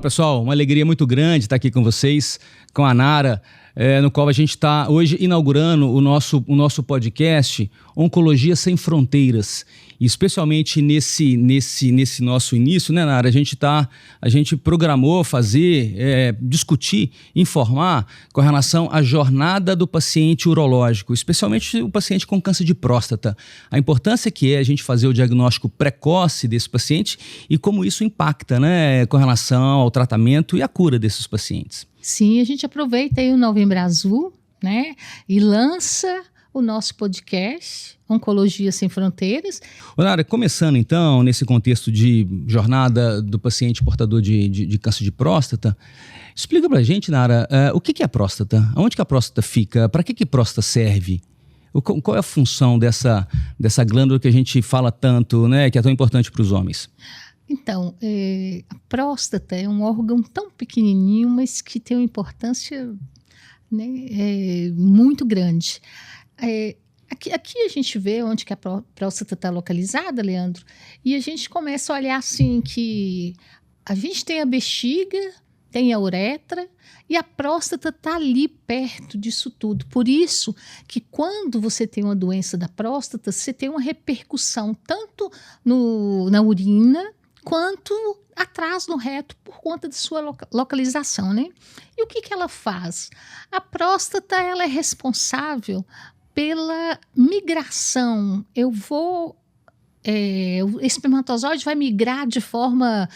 pessoal, uma alegria muito grande estar aqui com vocês, com a Nara, no qual a gente está hoje inaugurando o nosso podcast Oncologia Sem Fronteiras. E especialmente nesse nosso início, né, Nara? A gente programou fazer, discutir, informar com relação à jornada do paciente urológico, especialmente o paciente com câncer de próstata. A importância que é a gente fazer o diagnóstico precoce desse paciente e como isso impacta, né, com relação ao tratamento e à cura desses pacientes. Sim, a gente aproveita aí o Novembro Azul, né, e lança o nosso podcast Oncologia Sem Fronteiras. Nara, começando então nesse contexto de jornada do paciente portador de câncer de próstata, explica pra gente, Nara, o que é a próstata? Onde que a próstata fica? Para que próstata serve? Qual é a função dessa glândula que a gente fala tanto, né, que é tão importante para os homens? Então, a próstata é um órgão tão pequenininho, mas que tem uma importância, né, muito grande. Aqui a gente vê onde que a próstata está localizada, Leandro, e a gente começa a olhar assim que a gente tem a bexiga, tem a uretra e a próstata está ali perto disso tudo. Por isso que quando você tem uma doença da próstata, você tem uma repercussão tanto na urina quanto atrás no reto por conta de sua localização, né? E o que ela faz? A próstata ela é responsável pela migração. O espermatozoide vai migrar de forma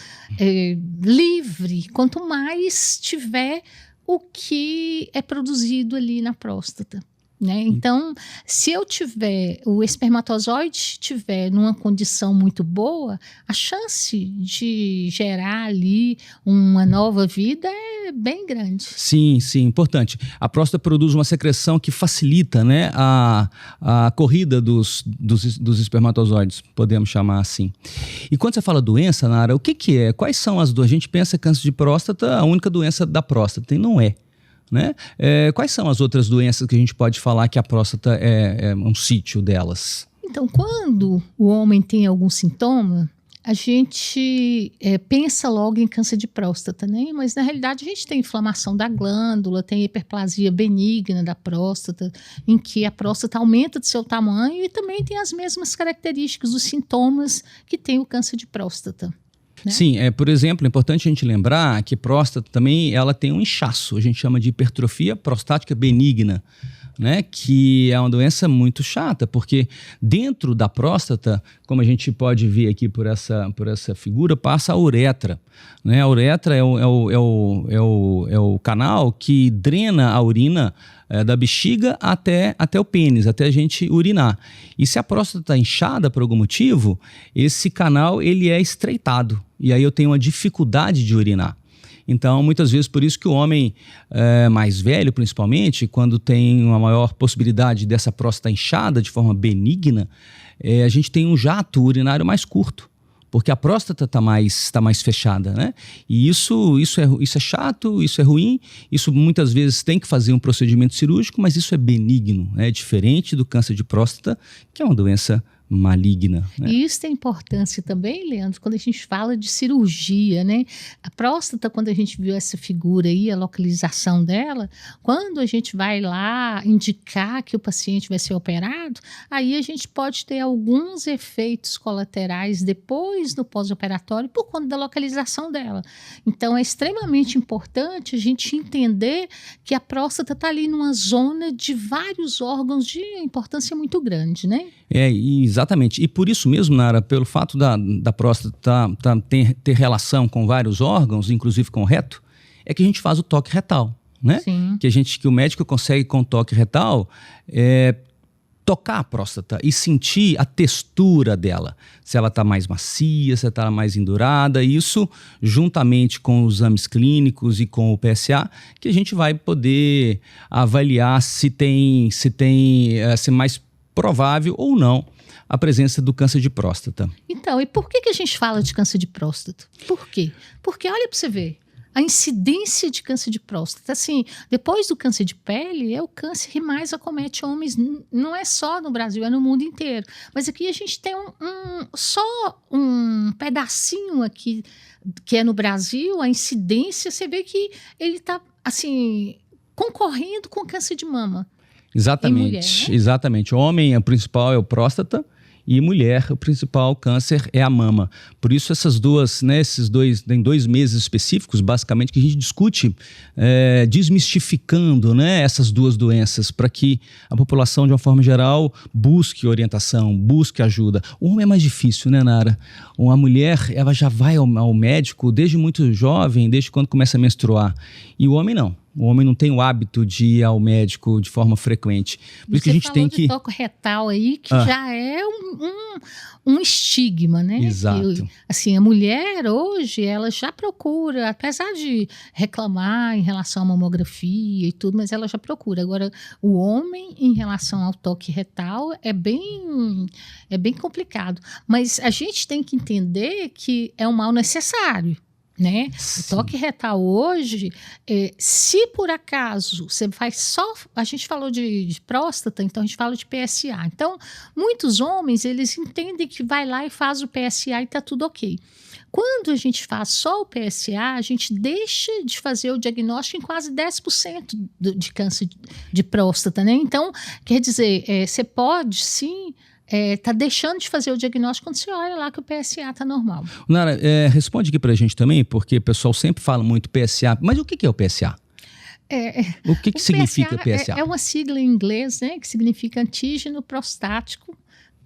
livre, quanto mais tiver o que é produzido ali na próstata, né? Então, se o espermatozoide estiver numa condição muito boa, a chance de gerar ali uma nova vida é bem grande. Sim, importante. A próstata produz uma secreção que facilita, né, a corrida dos espermatozoides, podemos chamar assim. E quando você fala doença, Nara, o que é? Quais são as doenças? A gente pensa câncer de próstata, a única doença da próstata, e não é. Né? Quais são as outras doenças que a gente pode falar que a próstata é um sítio delas? Então, quando o homem tem algum sintoma, a gente pensa logo em câncer de próstata, né? Mas na realidade a gente tem inflamação da glândula, tem hiperplasia benigna da próstata, em que a próstata aumenta de seu tamanho e também tem as mesmas características, os sintomas que tem o câncer de próstata. Né? Sim, por exemplo, é importante a gente lembrar que próstata também ela tem um inchaço, a gente chama de hipertrofia prostática benigna, né? Que é uma doença muito chata, porque dentro da próstata, como a gente pode ver aqui por essa figura, passa a uretra. Né? A uretra é o canal que drena a urina da bexiga até o pênis, até a gente urinar. E se a próstata está inchada por algum motivo, esse canal ele é estreitado. E aí eu tenho uma dificuldade de urinar. Então, muitas vezes, por isso que o homem mais velho, principalmente, quando tem uma maior possibilidade dessa próstata inchada de forma benigna, a gente tem um jato urinário mais curto, porque a próstata está mais fechada, né? E isso é chato, isso é ruim, isso muitas vezes tem que fazer um procedimento cirúrgico, mas isso é benigno, é diferente do câncer de próstata, que é uma doença maligna. Né? E isso tem importância também, Leandro, quando a gente fala de cirurgia, né? A próstata, quando a gente viu essa figura aí, a localização dela, quando a gente vai lá indicar que o paciente vai ser operado, aí a gente pode ter alguns efeitos colaterais depois no pós-operatório por conta da localização dela. Então é extremamente importante a gente entender que a próstata está ali numa zona de vários órgãos de importância muito grande, né? Exatamente. E por isso mesmo, Nara, pelo fato da próstata ter relação com vários órgãos, inclusive com o reto, é que a gente faz o toque retal, né? Sim. Que o médico consegue com o toque retal tocar a próstata e sentir a textura dela, se ela está mais macia, se ela está mais endurada, isso juntamente com os exames clínicos e com o PSA, que a gente vai poder avaliar se é mais provável ou não a presença do câncer de próstata. Então, e por que a gente fala de câncer de próstata? Por quê? Porque olha para você ver, a incidência de câncer de próstata, assim, depois do câncer de pele, é o câncer que mais acomete homens, não é só no Brasil, é no mundo inteiro. Mas aqui a gente tem só um pedacinho aqui que é no Brasil, a incidência, você vê que ele está, assim, concorrendo com câncer de mama. Exatamente, mulher, né? Exatamente. Homem, o principal é o próstata, e mulher, o principal câncer é a mama. Por isso essas duas, né, tem 2 meses específicos, basicamente, que a gente discute desmistificando, né, essas duas doenças, para que a população, de uma forma geral, busque orientação, busque ajuda. O homem é mais difícil, né, Nara? Uma mulher, ela já vai ao médico desde muito jovem, desde quando começa a menstruar. E o homem não. O homem não tem o hábito de ir ao médico de forma frequente. Por isso que a gente tem que... Você falou de toque retal aí, que já é um estigma, né? Exato. Assim, a mulher hoje, ela já procura, apesar de reclamar em relação à mamografia e tudo, mas ela já procura. Agora, o homem, em relação ao toque retal, é bem complicado. Mas a gente tem que entender que é um mal necessário. Né? O toque retal hoje, se por acaso você faz só, a gente falou de próstata, então a gente fala de PSA. Então, muitos homens, eles entendem que vai lá e faz o PSA e está tudo ok. Quando a gente faz só o PSA, a gente deixa de fazer o diagnóstico em quase 10% de câncer de próstata, né? Então, quer dizer, você pode sim... tá deixando de fazer o diagnóstico quando você olha lá que o PSA está normal. Nara, responde aqui pra gente também, porque o pessoal sempre fala muito PSA, mas o que é o PSA? O que significa PSA? É uma sigla em inglês, né, que significa antígeno prostático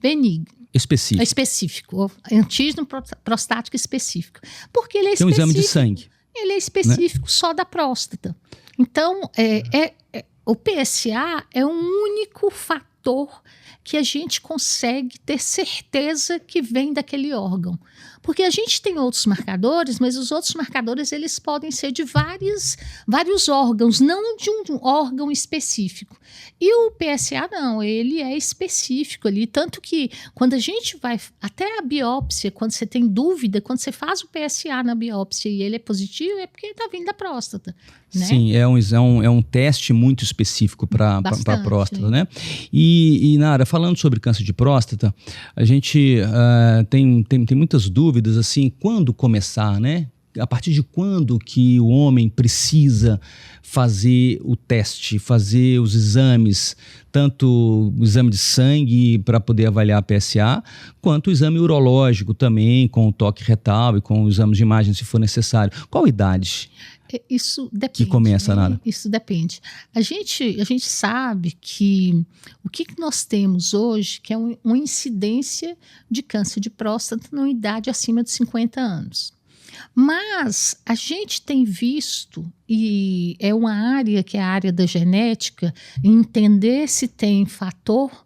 benigno. Específico. Antígeno prostático específico. Porque ele é específico. Tem um exame de sangue. Ele é específico, né? Só da próstata. Então, o PSA é um único fator que a gente consegue ter certeza que vem daquele órgão. Porque a gente tem outros marcadores, mas os outros marcadores eles podem ser de vários órgãos, não de um órgão específico. E o PSA não, ele é específico ali, tanto que quando a gente vai, até a biópsia, quando você tem dúvida, quando você faz o PSA na biópsia e ele é positivo, é porque está vindo da próstata. Né? Sim, é um teste muito específico para a próstata, né? E Nara, falando sobre câncer de próstata, a gente tem muitas dúvidas, assim, quando começar, né? A partir de quando que o homem precisa fazer o teste, fazer os exames, tanto o exame de sangue para poder avaliar a PSA, quanto o exame urológico também, com o toque retal e com os exames de imagem, se for necessário. Qual idade? Isso depende. Que começa, né? Nara? Isso depende. A gente sabe que o que nós temos hoje, que é uma incidência de câncer de próstata numa idade acima de 50 anos. Mas a gente tem visto, e é uma área que é a área da genética, entender se tem fator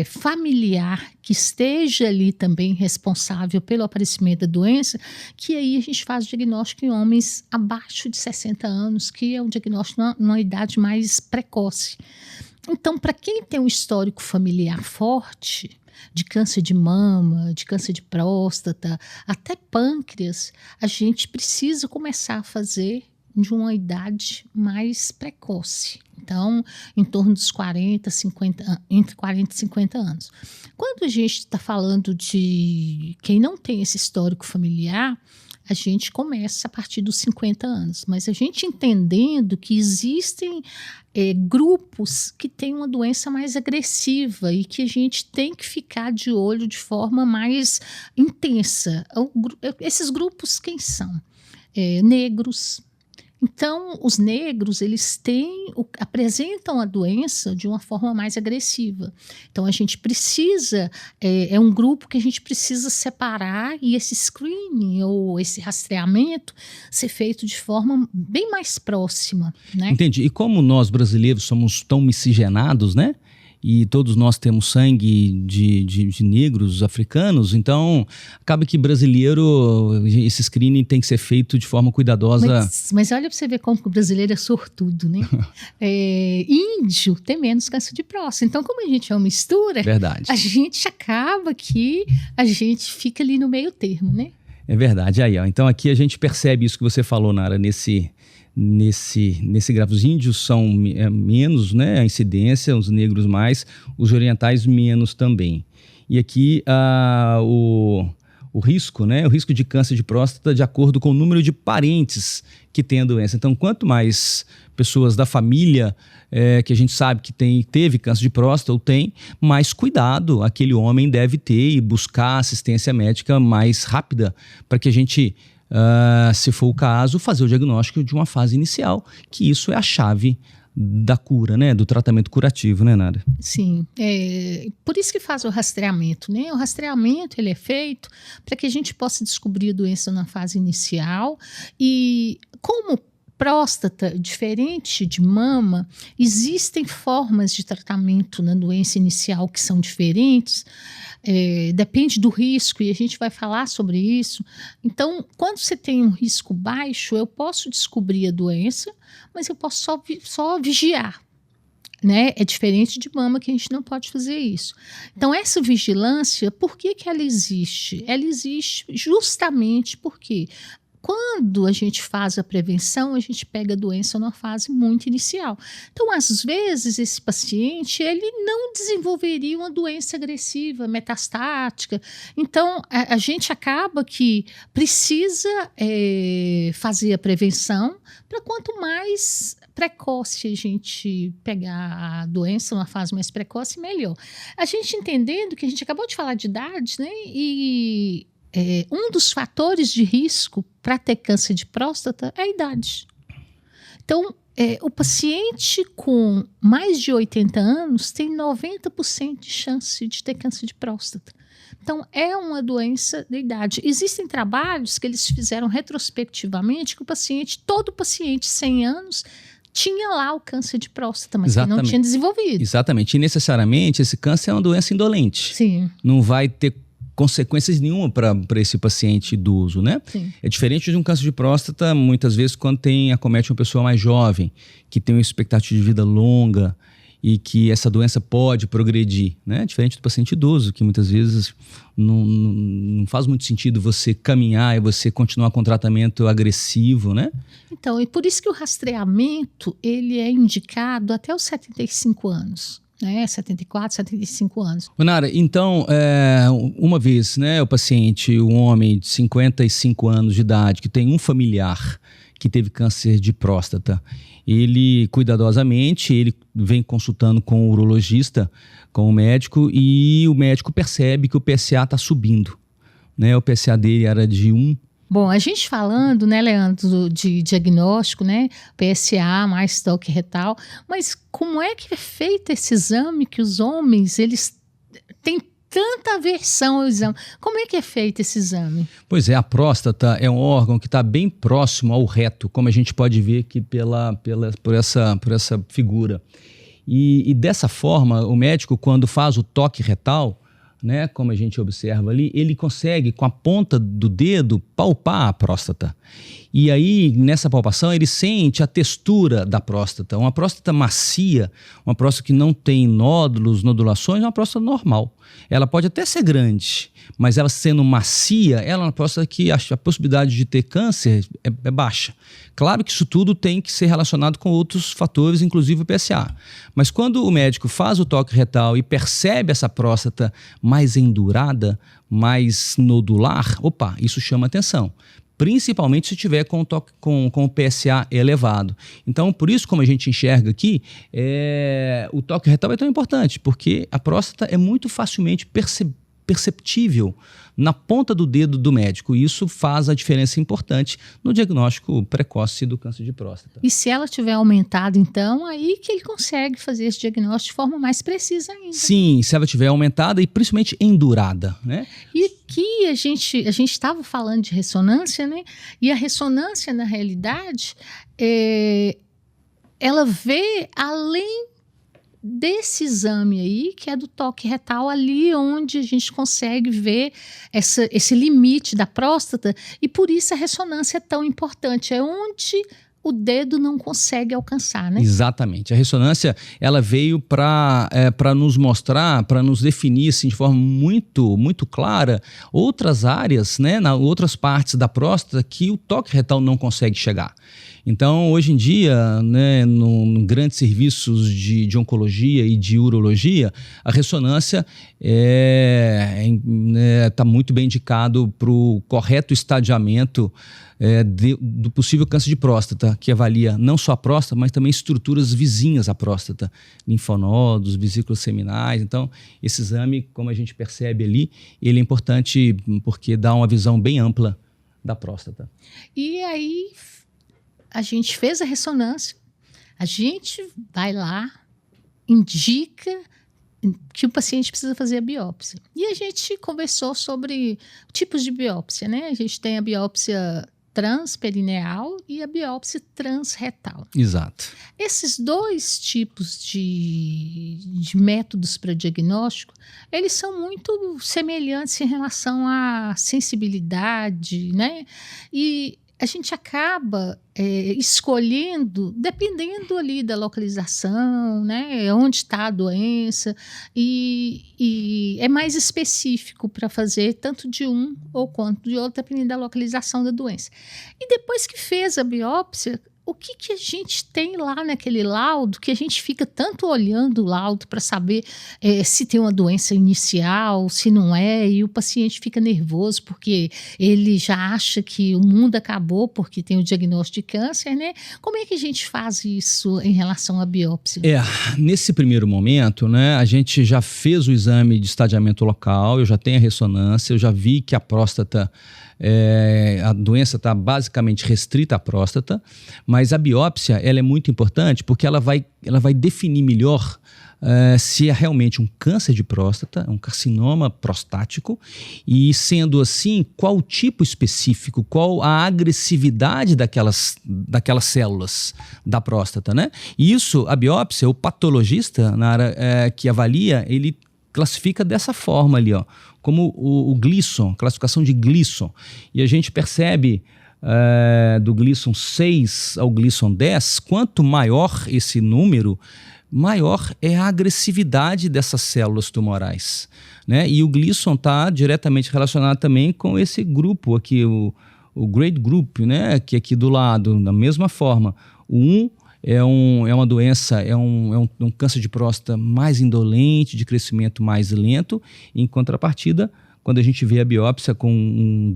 familiar que esteja ali também responsável pelo aparecimento da doença, que aí a gente faz o diagnóstico em homens abaixo de 60 anos, que é um diagnóstico numa idade mais precoce. Então, para quem tem um histórico familiar forte, de câncer de mama, de câncer de próstata, até pâncreas, a gente precisa começar a fazer de uma idade mais precoce. Então, em torno dos 40, 50, entre 40 e 50 anos. Quando a gente está falando de quem não tem esse histórico familiar, a gente começa a partir dos 50 anos. Mas a gente entendendo que existem grupos que têm uma doença mais agressiva e que a gente tem que ficar de olho de forma mais intensa. Esses grupos quem são? Negros. Então, os negros, eles apresentam a doença de uma forma mais agressiva. Então, a gente precisa, é um grupo que a gente precisa separar e esse screening ou esse rastreamento ser feito de forma bem mais próxima, né? Entendi. E como nós brasileiros somos tão miscigenados, né? E todos nós temos sangue de negros, africanos, então acaba que brasileiro, esse screening tem que ser feito de forma cuidadosa. Mas olha para você ver como o brasileiro é sortudo, né? Índio tem menos câncer de próstata. Então, como a gente é uma mistura, verdade. A gente acaba que a gente fica ali no meio termo, né? É verdade. Aí, ó. Então aqui a gente percebe isso que você falou, Nara, nesse gráfico. Os índios são menos, né, a incidência, os negros mais, os orientais menos também. E aqui o o risco, né? O risco de câncer de próstata de acordo com o número de parentes que têm a doença. Então, quanto mais pessoas da família que a gente sabe que teve câncer de próstata ou tem, mais cuidado aquele homem deve ter e buscar assistência médica mais rápida para que a gente, se for o caso, fazer o diagnóstico de uma fase inicial, que isso é a chave da cura, né? Do tratamento curativo, né, Nara? Sim, por isso que faz o rastreamento, né? O rastreamento ele é feito para que a gente possa descobrir a doença na fase inicial e como próstata, diferente de mama, existem formas de tratamento na doença inicial que são diferentes, depende do risco e a gente vai falar sobre isso. Então, quando você tem um risco baixo, eu posso descobrir a doença, mas eu posso só vigiar. Né? É diferente de mama que a gente não pode fazer isso. Então, essa vigilância, por que ela existe? Ela existe justamente porque quando a gente faz a prevenção, a gente pega a doença numa fase muito inicial. Então, às vezes, esse paciente ele não desenvolveria uma doença agressiva, metastática. Então, a gente acaba que precisa fazer a prevenção para quanto mais precoce a gente pegar a doença numa fase mais precoce, melhor. A gente entendendo que a gente acabou de falar de idade, né? E um dos fatores de risco para ter câncer de próstata é a idade. Então, o paciente com mais de 80 anos tem 90% de chance de ter câncer de próstata. Então, é uma doença da idade. Existem trabalhos que eles fizeram retrospectivamente que todo paciente 100 anos tinha lá o câncer de próstata, mas que não tinha desenvolvido. Exatamente. E necessariamente esse câncer é uma doença indolente. Sim. Não vai ter consequências nenhuma para esse paciente idoso, né? Sim. É diferente de um câncer de próstata, muitas vezes, quando acomete uma pessoa mais jovem, que tem uma expectativa de vida longa e que essa doença pode progredir, né? Diferente do paciente idoso, que muitas vezes não faz muito sentido você caminhar e você continuar com um tratamento agressivo, né? Então, e por isso que o rastreamento, ele é indicado até os 75 anos. 74, 75 anos. Nara, então, uma vez, né, o paciente, um homem de 55 anos de idade, que tem um familiar que teve câncer de próstata, ele, cuidadosamente, ele vem consultando com o urologista, com o médico, e o médico percebe que o PSA está subindo, né? O PSA dele era de 1. Bom, a gente falando, né, Leandro, de diagnóstico, né, PSA mais toque retal, mas como é que é feito esse exame que os homens, eles têm tanta aversão ao exame? Como é que é feito esse exame? Pois é, a próstata é um órgão que está bem próximo ao reto, como a gente pode ver aqui por essa figura. E dessa forma, o médico, quando faz o toque retal, né, como a gente observa ali, ele consegue, com a ponta do dedo, palpar a próstata. E aí, nessa palpação, ele sente a textura da próstata. Uma próstata macia, uma próstata que não tem nódulos, nodulações, é uma próstata normal. Ela pode até ser grande, mas ela sendo macia, ela é uma próstata que a possibilidade de ter câncer é baixa. Claro que isso tudo tem que ser relacionado com outros fatores, inclusive o PSA. Mas quando o médico faz o toque retal e percebe essa próstata mais endurada, mais nodular, isso chama atenção. Principalmente se tiver com o PSA elevado. Então, por isso, como a gente enxerga aqui, o toque retal é tão importante, porque a próstata é muito facilmente perceptível na ponta do dedo do médico. E isso faz a diferença importante no diagnóstico precoce do câncer de próstata. E se ela tiver aumentado, então, aí que ele consegue fazer esse diagnóstico de forma mais precisa ainda. Sim, se ela tiver aumentada e principalmente endurada, né? E aqui a gente estava falando de ressonância, né? E a ressonância, na realidade, ela vê além desse exame aí, que é do toque retal, ali onde a gente consegue ver esse limite da próstata, e por isso a ressonância é tão importante, é onde o dedo não consegue alcançar, né? Exatamente. A ressonância, ela veio para nos mostrar, para nos definir assim, de forma muito, muito clara outras áreas, né, outras partes da próstata que o toque retal não consegue chegar. Então, hoje em dia, né, no grandes serviços de oncologia e de urologia, a ressonância está muito bem indicado para o correto estadiamento do possível câncer de próstata, que avalia não só a próstata, mas também estruturas vizinhas à próstata, linfonodos, vesículos seminais. Então, esse exame, como a gente percebe ali, ele é importante porque dá uma visão bem ampla da próstata. E aí, a gente fez a ressonância, a gente vai lá, indica que o paciente precisa fazer a biópsia. E a gente conversou sobre tipos de biópsia, né? A gente tem a biópsia transperineal e a biópsia transretal. Exato. Esses dois tipos de métodos para diagnóstico, eles são muito semelhantes em relação à sensibilidade, né? E a gente acaba escolhendo, dependendo ali da localização, né, onde está a doença, e é mais específico para fazer tanto de um ou quanto de outro, dependendo da localização da doença. E depois que fez a biópsia, o que a gente tem lá naquele laudo, que a gente fica tanto olhando o laudo para saber se tem uma doença inicial, se não é, e o paciente fica nervoso porque ele já acha que o mundo acabou porque tem o diagnóstico de câncer, né? Como é que a gente faz isso em relação à biópsia? Nesse primeiro momento, né, a gente já fez o exame de estadiamento local, eu já tenho a ressonância, eu já vi que a próstata, a doença está basicamente restrita à próstata, mas a biópsia ela é muito importante porque ela vai definir melhor se é realmente um câncer de próstata, um carcinoma prostático, e sendo assim, qual o tipo específico, qual a agressividade daquelas células da próstata, né? E isso, a biópsia, o patologista na área que avalia, ele classifica dessa forma ali, ó, como o Gleason, classificação de Gleason. E a gente percebe do Gleason 6 ao Gleason 10, quanto maior esse número, maior é a agressividade dessas células tumorais, né? E o Gleason está diretamente relacionado também com esse grupo aqui, o Grade Group, né? Que aqui do lado, da mesma forma, o 1 é uma doença, é um câncer de próstata mais indolente, de crescimento mais lento. Em contrapartida, quando a gente vê a biópsia com um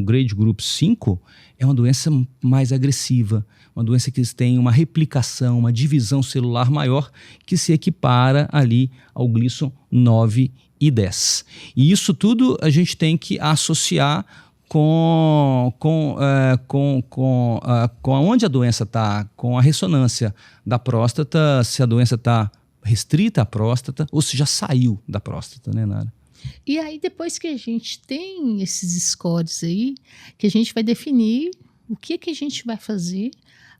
Grade Group 5, é uma doença mais agressiva, uma doença que tem uma replicação, uma divisão celular maior, que se equipara ali ao Gleason 9 e 10. E isso tudo a gente tem que associar com onde a doença está, com a ressonância da próstata, se a doença está restrita à próstata ou se já saiu da próstata, né, Nara? E aí, depois que a gente tem esses scores aí, que a gente vai definir o que a gente vai fazer,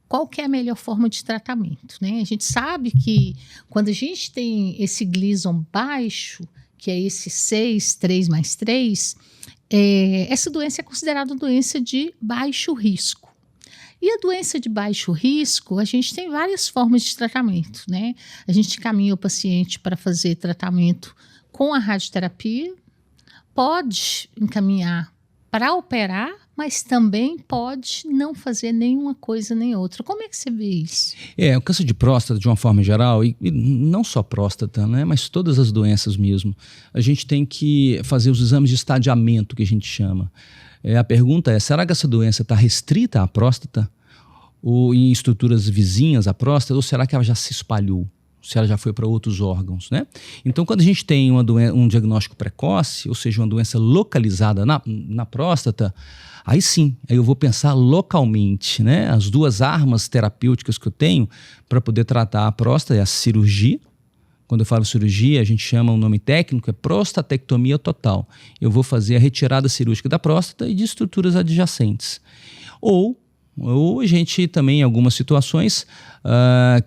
qual que é a melhor forma de tratamento, né? A gente sabe que quando a gente tem esse Gleason baixo, que é esse 6, 3 mais 3, essa doença é considerada uma doença de baixo risco. E a doença de baixo risco, a gente tem várias formas de tratamento, né? A gente encaminha o paciente para fazer tratamento com a radioterapia, pode encaminhar para operar, mas também pode não fazer nenhuma coisa nem outra. Como é que você vê isso? O câncer de próstata, de uma forma geral, e não só próstata, né, mas todas as doenças mesmo, a gente tem que fazer os exames de estadiamento, que a gente chama. A pergunta é, será que essa doença está restrita à próstata? Ou em estruturas vizinhas à próstata? Ou será que ela já se espalhou? Se ela já foi para outros órgãos, né? Então, quando a gente tem um diagnóstico precoce, ou seja, uma doença localizada na próstata, aí sim, aí eu vou pensar localmente, né? As duas armas terapêuticas que eu tenho para poder tratar a próstata é a cirurgia. Quando eu falo cirurgia, a gente chama, o nome técnico é prostatectomia total. Eu vou fazer a retirada cirúrgica da próstata e de estruturas adjacentes. Ou a gente também, em algumas situações,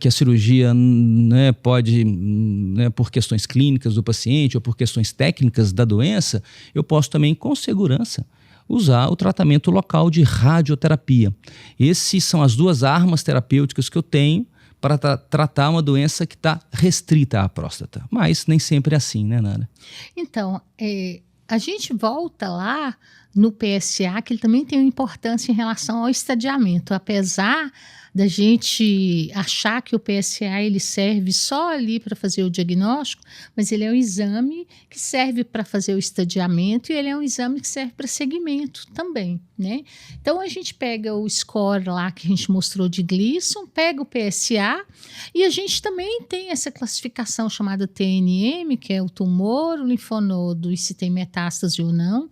que a cirurgia, né, pode, né, por questões clínicas do paciente ou por questões técnicas da doença, eu posso também, com segurança, usar o tratamento local de radioterapia. Essas são as duas armas terapêuticas que eu tenho para tratar uma doença que está restrita à próstata. Mas nem sempre é assim, né, Nara? Então, a gente volta lá no PSA, que ele também tem uma importância em relação ao estadiamento, apesar da gente achar que o PSA ele serve só ali para fazer o diagnóstico, mas ele é um exame que serve para fazer o estadiamento e ele é um exame que serve para segmento também, né? Então a gente pega o score lá que a gente mostrou de Gleason, pega o PSA e a gente também tem essa classificação chamada TNM, que é o tumor, o linfonodo e se tem metástase ou não,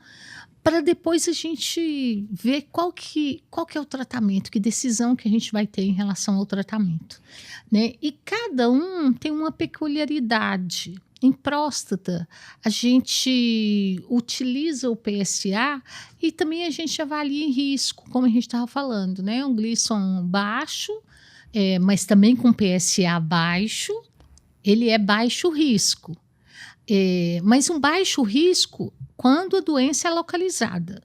para depois a gente ver qual que é o tratamento, que decisão que a gente vai ter em relação ao tratamento, né? E cada um tem uma peculiaridade. Em próstata, a gente utiliza o PSA e também a gente avalia em risco, como a gente estava falando, né? Um Gleason baixo, mas também com PSA baixo, ele é baixo risco. Mas um baixo risco quando a doença é localizada.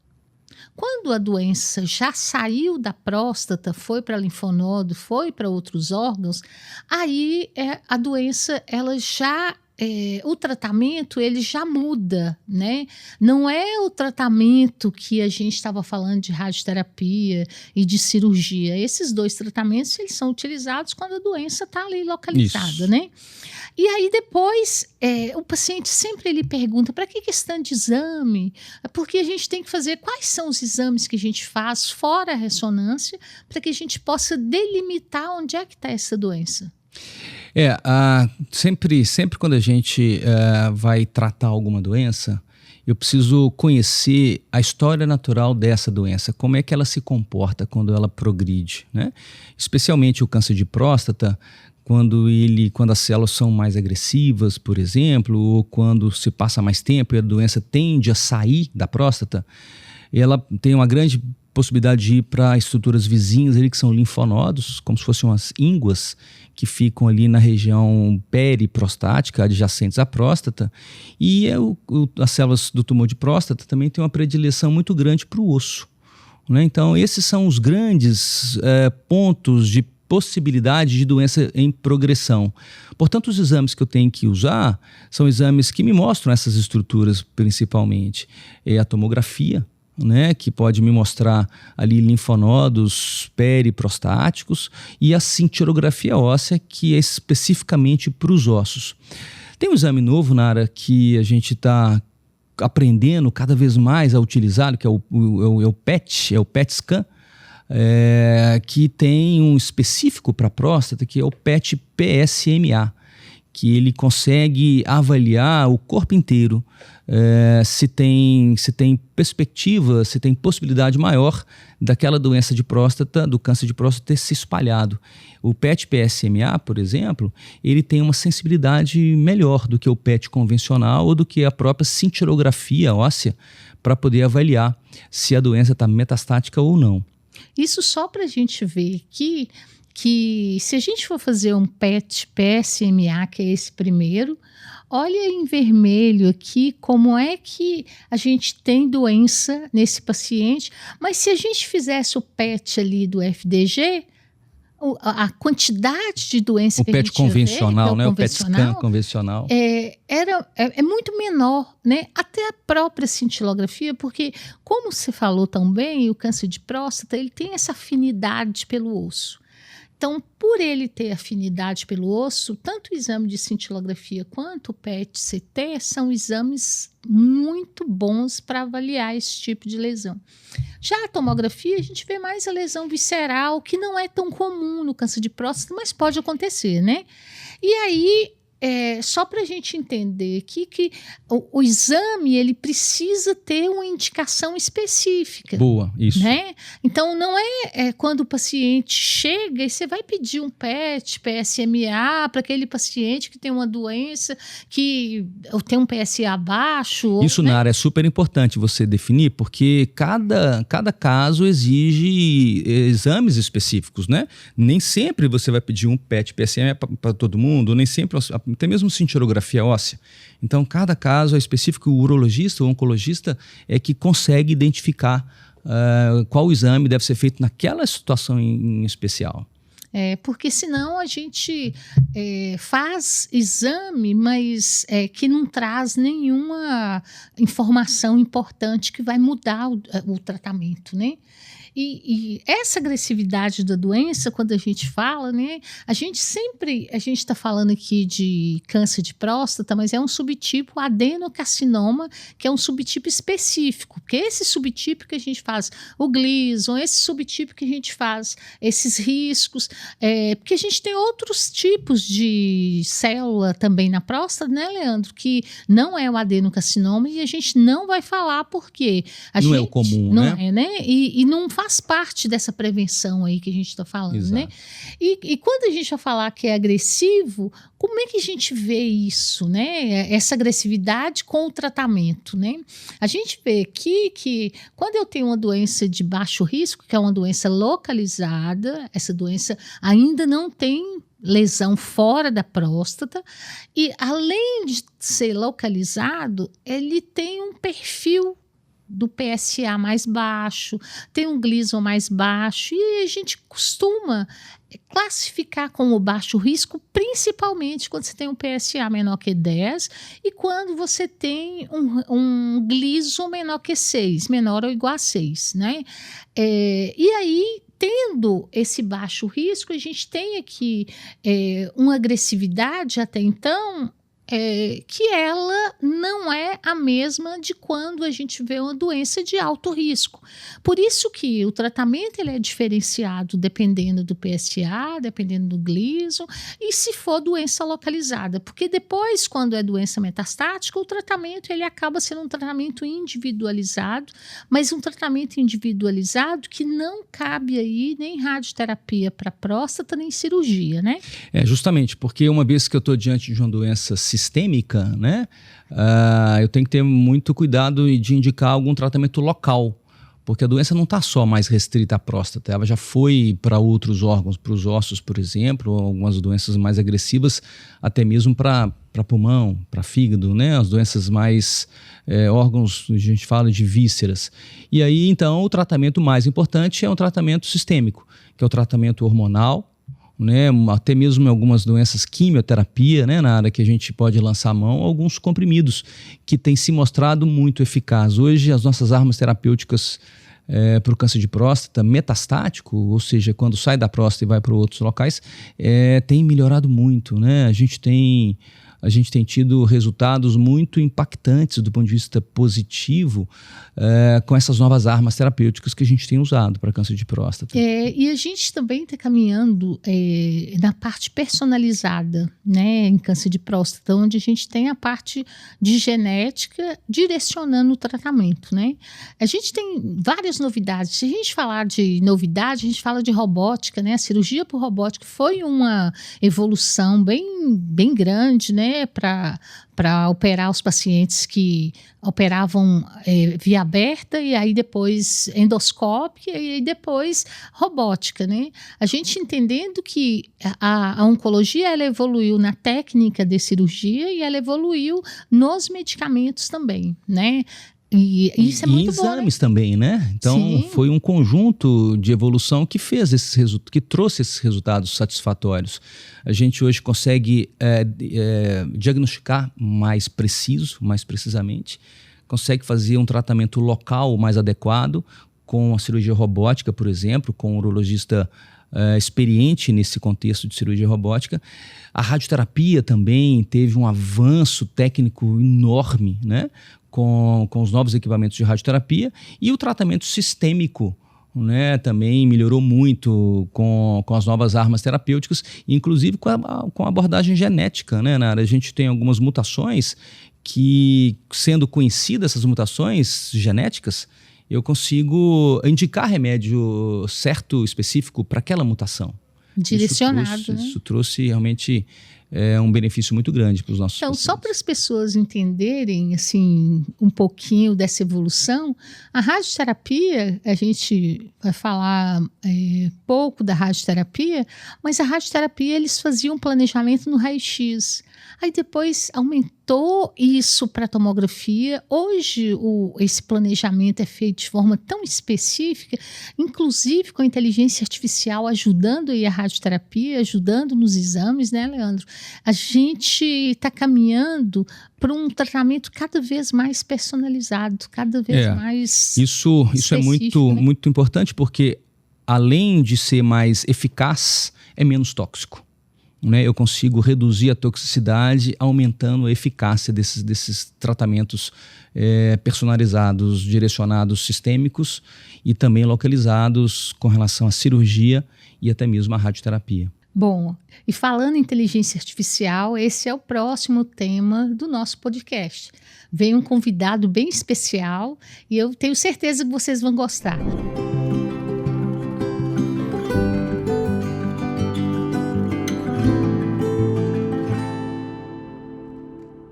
Quando a doença já saiu da próstata, foi para linfonodo, foi para outros órgãos, aí a doença, ela já o tratamento ele já muda, né? Não é o tratamento que a gente estava falando de radioterapia e de cirurgia. Esses dois tratamentos eles são utilizados quando a doença está ali localizada, isso, né? E aí depois o paciente sempre ele pergunta para que esse tanto de exame? Porque a gente tem que fazer quais são os exames que a gente faz fora a ressonância para que a gente possa delimitar onde é que está essa doença. Sempre quando a gente vai tratar alguma doença, eu preciso conhecer a história natural dessa doença, como é que ela se comporta quando ela progride, né? Especialmente o câncer de próstata, quando as células são mais agressivas, por exemplo, ou quando se passa mais tempo e a doença tende a sair da próstata, ela tem uma grande possibilidade de ir para estruturas vizinhas ali, que são linfonodos, como se fossem umas ínguas que ficam ali na região periprostática, adjacentes à próstata, e as células do tumor de próstata também têm uma predileção muito grande para o osso, né? Então esses são os grandes pontos de possibilidade de doença em progressão. Portanto, os exames que eu tenho que usar são exames que me mostram essas estruturas principalmente. A tomografia, né, que pode me mostrar ali linfonodos periprostáticos, e a cintilografia óssea, que é especificamente para os ossos. Tem um exame novo, Nara, que a gente está aprendendo cada vez mais a utilizar, que é o PET, é o PET scan, que tem um específico para a próstata, que é o PET-PSMA, que ele consegue avaliar o corpo inteiro, se tem perspectiva, se tem possibilidade maior daquela doença de próstata, do câncer de próstata ter se espalhado. O PET-PSMA, por exemplo, ele tem uma sensibilidade melhor do que o PET convencional ou do que a própria cintilografia óssea para poder avaliar se a doença está metastática ou não. Isso só para a gente ver que se a gente for fazer um PET-PSMA, que é esse primeiro, olha em vermelho aqui como é que a gente tem doença nesse paciente, mas se a gente fizesse o PET ali do FDG, a quantidade de doença que a gente convencional, vê, né? O PET scan convencional é muito menor, né? Até a própria cintilografia, porque como você falou também, o câncer de próstata ele tem essa afinidade pelo osso. Então, por ele ter afinidade pelo osso, tanto o exame de cintilografia quanto o PET-CT são exames muito bons para avaliar esse tipo de lesão. Já a tomografia, a gente vê mais a lesão visceral, que não é tão comum no câncer de próstata, mas pode acontecer, né? E aí, só para a gente entender aqui que o exame ele precisa ter uma indicação específica. Boa, isso. Né? Então, não é quando o paciente chega e você vai pedir um PET, PSMA para aquele paciente que tem uma doença, que tem um PSA baixo. Isso, né? Nara, é super importante você definir, porque cada caso exige exames específicos, né? Nem sempre você vai pedir um PET, PSMA para todo mundo, nem sempre, até mesmo cintilografia óssea. Então, cada caso é específico, o urologista ou oncologista é que consegue identificar qual exame deve ser feito naquela situação em especial. Porque senão a gente faz exame, mas que não traz nenhuma informação importante que vai mudar o tratamento, né? E essa agressividade da doença, quando a gente fala, né, a gente está falando aqui de câncer de próstata, mas é um subtipo adenocarcinoma, que é um subtipo específico, porque esse subtipo que a gente faz o Gleason, esse subtipo que a gente faz esses riscos, porque a gente tem outros tipos de célula também na próstata, né, Leandro, que não é o adenocarcinoma e a gente não vai falar porque não é o comum, não né? é, né? E não faz parte dessa prevenção aí que a gente está falando, Exato. né? E quando a gente vai falar que é agressivo, como é que a gente vê isso, né? Essa agressividade com o tratamento, né? A gente vê aqui que quando eu tenho uma doença de baixo risco, que é uma doença localizada, essa doença ainda não tem lesão fora da próstata, e além de ser localizado, ele tem um perfil do PSA mais baixo, tem um Gleason mais baixo, e a gente costuma classificar como baixo risco, principalmente quando você tem um PSA menor que 10 e quando você tem um Gleason menor que 6, menor ou igual a 6, né? E aí, tendo esse baixo risco, a gente tem aqui uma agressividade até então que ela não é a mesma de quando a gente vê uma doença de alto risco. Por isso que o tratamento ele é diferenciado dependendo do PSA, dependendo do Gleason, e se for doença localizada. Porque depois, quando é doença metastática, o tratamento ele acaba sendo um tratamento individualizado, mas um tratamento individualizado que não cabe aí nem radioterapia para próstata, nem cirurgia, né? Justamente, porque uma vez que eu estou diante de uma doença sistêmica, né, eu tenho que ter muito cuidado de indicar algum tratamento local, porque a doença não está só mais restrita à próstata, ela já foi para outros órgãos, para os ossos, por exemplo, algumas doenças mais agressivas, até mesmo para pulmão, para fígado, né, as doenças mais órgãos, a gente fala de vísceras. E aí, então, o tratamento mais importante é um tratamento sistêmico, que é o tratamento hormonal, né, até mesmo em algumas doenças, quimioterapia, né, na área que a gente pode lançar a mão, alguns comprimidos que têm se mostrado muito eficazes. Hoje, as nossas armas terapêuticas para o câncer de próstata metastático, ou seja, quando sai da próstata e vai para outros locais, tem melhorado muito, né? A gente tem tido resultados muito impactantes do ponto de vista positivo com essas novas armas terapêuticas que a gente tem usado para câncer de próstata. E a gente também está caminhando na parte personalizada, né, em câncer de próstata, onde a gente tem a parte de genética direcionando o tratamento, né? A gente tem várias novidades. Se a gente falar de novidade, a gente fala de robótica, né? A cirurgia por robótica foi uma evolução bem grande, né, para operar os pacientes que operavam via aberta e aí depois endoscópio e aí depois robótica, né? A gente entendendo que a oncologia ela evoluiu na técnica de cirurgia e ela evoluiu nos medicamentos também, né? E isso é muito bom, né? Exames também, né? Então, Sim. foi um conjunto de evolução que fez que trouxe esses resultados satisfatórios. A gente hoje consegue diagnosticar mais precisamente, consegue fazer um tratamento local mais adequado com a cirurgia robótica, por exemplo, com um urologista experiente nesse contexto de cirurgia robótica. A radioterapia também teve um avanço técnico enorme, né? Com os novos equipamentos de radioterapia, e o tratamento sistêmico, né, também melhorou muito com as novas armas terapêuticas, inclusive com a abordagem genética, né, na área. A gente tem algumas mutações que, sendo conhecidas essas mutações genéticas, eu consigo indicar remédio certo, específico para aquela mutação. Direcionado, né? Isso trouxe realmente um benefício muito grande para os nossos pacientes. Só para as pessoas entenderem assim, um pouquinho dessa evolução, a radioterapia, a gente vai falar pouco da radioterapia, mas a radioterapia eles faziam um planejamento no raio-x. Aí depois aumentou isso para tomografia. Hoje esse planejamento é feito de forma tão específica, inclusive com a inteligência artificial ajudando aí a radioterapia, ajudando nos exames, né, Leandro? A gente está caminhando para um tratamento cada vez mais personalizado, cada vez mais Isso é muito, né? muito importante, porque além de ser mais eficaz, é menos tóxico. Né? Eu consigo reduzir a toxicidade aumentando a eficácia desses tratamentos personalizados, direcionados, sistêmicos e também localizados com relação à cirurgia e até mesmo à radioterapia. Bom, e falando em inteligência artificial, esse é o próximo tema do nosso podcast. Vem um convidado bem especial e eu tenho certeza que vocês vão gostar.